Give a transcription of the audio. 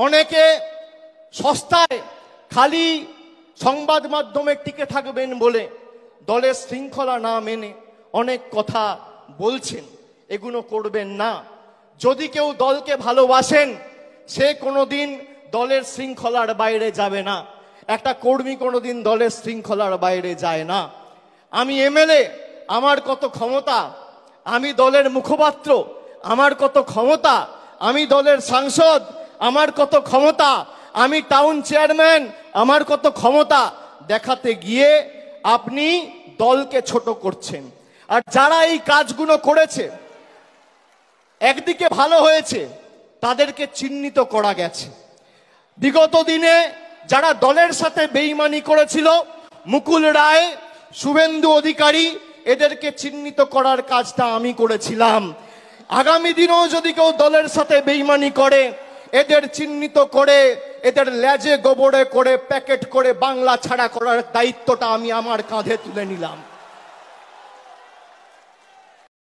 অনেকে সস্তায় খালি সংবাদ মাধ্যমে টিকে থাকবেন বলে দলের শৃঙ্খলা না মেনে অনেক কথা বলছেন। এগুলো করবেন না। যদি কেউ দলকে ভালোবাসেন সে কোনোদিন দলের শৃঙ্খলার বাইরে যাবে না। একটা কর্মী কোনোদিন দলের শৃঙ্খলার বাইরে যায় না। আমি এমএলএ, আমার কত ক্ষমতা, আমি দলের মুখপাত্র, আমার কত ক্ষমতা, আমি দলের সাংসদ, আমার কত ক্ষমতা, আমি টাউন চেয়ারম্যান, আমার কত ক্ষমতা দেখাতে গিয়ে আপনি দলকে ছোট করছেন। আর যারা এই কাজগুলো করেছে, একদিকে ভালো হয়েছে, তাদেরকে চিহ্নিত করা গেছে। বিগত দিনে যারা দলের সাথে বেইমানি করেছিল, মুকুল রায়, শুভেন্দু অধিকারী, এদেরকে চিহ্নিত করার কাজটা আমি করেছিলাম। আগামী দিনেও যদি কেউ দলের সাথে বেইমানি করে, এদের চিহ্নিত করে এদের লেজে গোবরে করে প্যাকেট করে বাংলা ছাড়া করার দায়িত্বটা আমি আমার কাঁধে তুলে নিলাম।